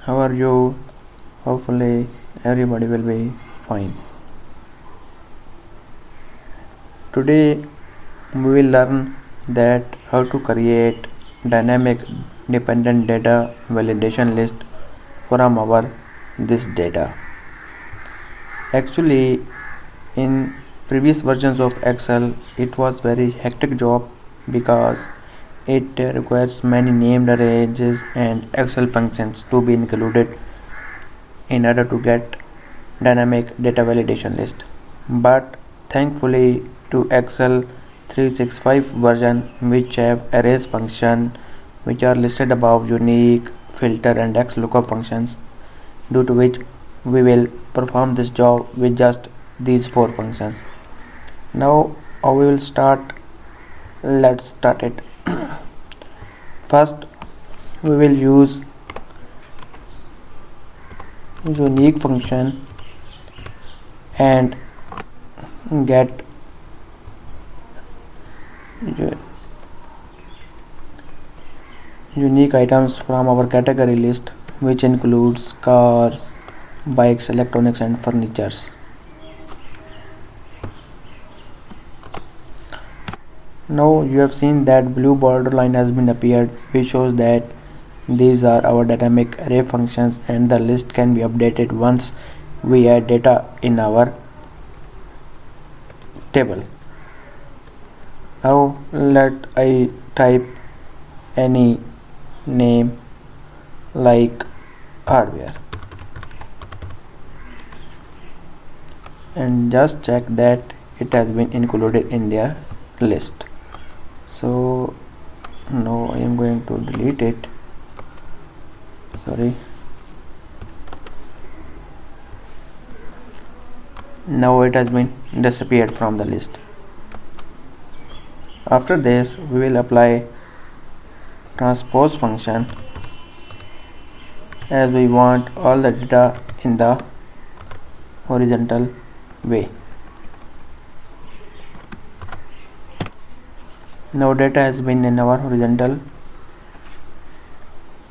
How are you? Hopefully everybody will be fine. Today we will learn that how to create dynamic dependent data validation list from our this data. Actually, in previous versions of Excel it was very hectic job because it requires many named arrays and Excel functions to be included in order to get dynamic data validation list. But thankfully to Excel 365 version which have arrays function which are listed above unique, filter and XLOOKUP functions, due to which we will perform this job with just these four functions. Now how we will start? Let's start it. First we will use unique function and get unique items from our category list, which includes cars, bikes, electronics and furnitures. Now you have seen that blue border line has been appeared, which shows that these are our dynamic array functions and the list can be updated once we add data in our table. Now let I type any name like hardware and just check that it has been included in their list. So now I am going to delete it. Sorry. Now it has been disappeared from the list. After this we will apply transpose function as we want all the data in the horizontal way. Now data has been in our horizontal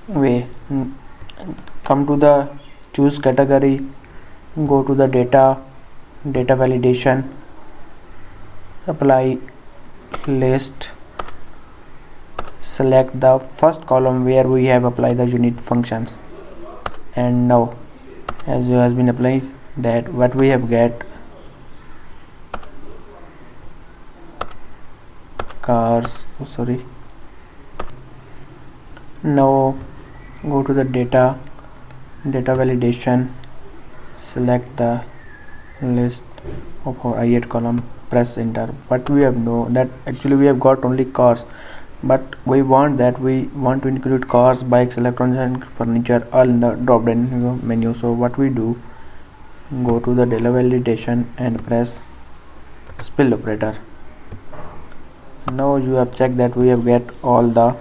way. Come to the choose category, go to the data validation, apply list, select the first column where we have applied the unit functions, and now as it has been applied that what we have get cars. Now go to the data validation, select the list of our i8 column, press enter. But we have know that actually we have got only cars, but we want to include cars, bikes, electronics and furniture all in the drop down menu. So what we do, go to the data validation and press spill operator. Now you have checked that we have get all the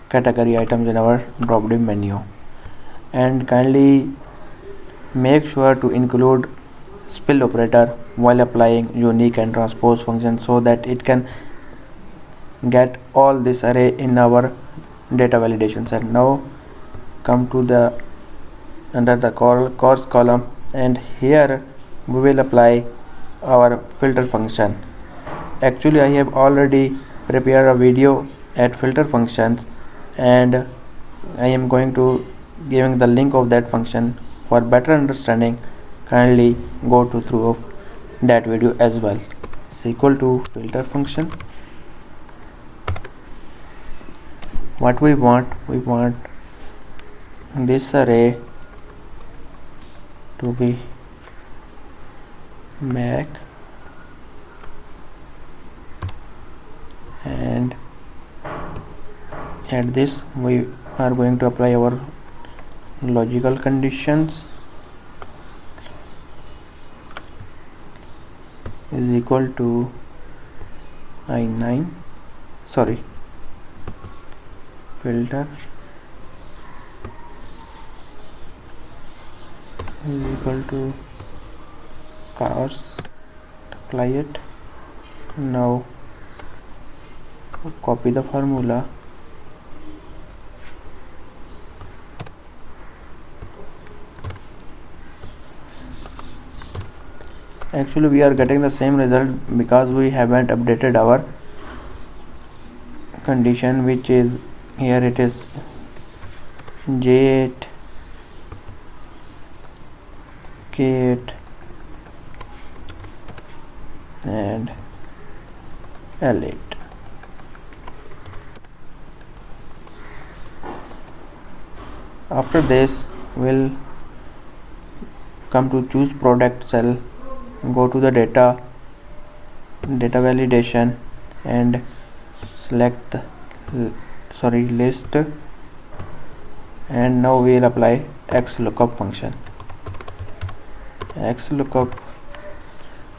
category items in our drop down menu, and kindly make sure to include spill operator while applying unique and transpose function so that it can get all this array in our data validation set. Now come to the under the course column, and here we will apply our filter function. Actually I have already prepared a video at filter functions, and I am going to giving the link of that function. For better understanding, kindly go to through of that video as well. It's equal to filter function. What we want this array to be back, and at this we are going to apply our logical conditions is equal to i9 filter is equal to cars, apply it. Now copy the formula actually we are getting the same result because we haven't updated our condition, which is here it is J8 K8 and L8. After this we'll come to choose product cell, go to the data validation and select list, and now we'll apply XLOOKUP function. XLOOKUP,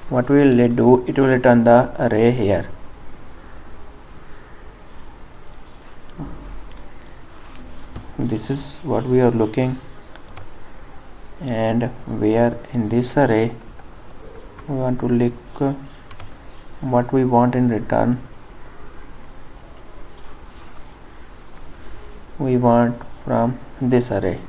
what we will do, it will return the array here. This is what we are looking, and where in this array we want to look what we want in return. We want from this array.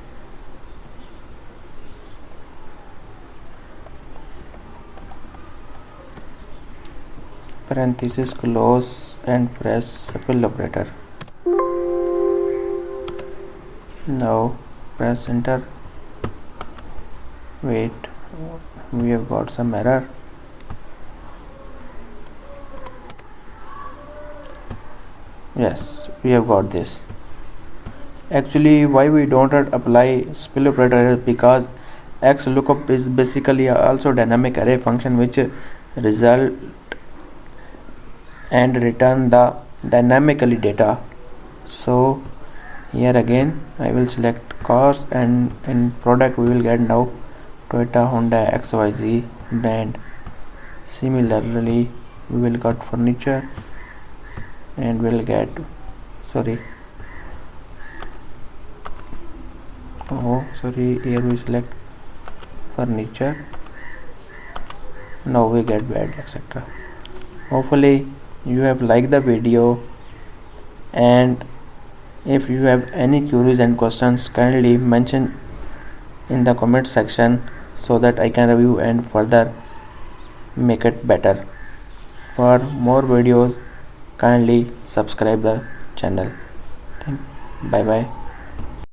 Parenthesis close and press SPIL operator. Now press enter. Wait, we have got some error. Yes, we have got this. Actually, why we don't apply SPIL operator is because XLOOKUP is basically also dynamic array function which result and return the dynamically data. So here again I will select cars, and in product we will get now Toyota, Honda, XYZ brand. Similarly we will get furniture and we'll get here we select furniture. Now we get bed, etc. Hopefully you have liked the video, and if you have any queries and questions, kindly mention in the comment section so that I can review and further make it better. For more videos, kindly subscribe the channel. Bye bye.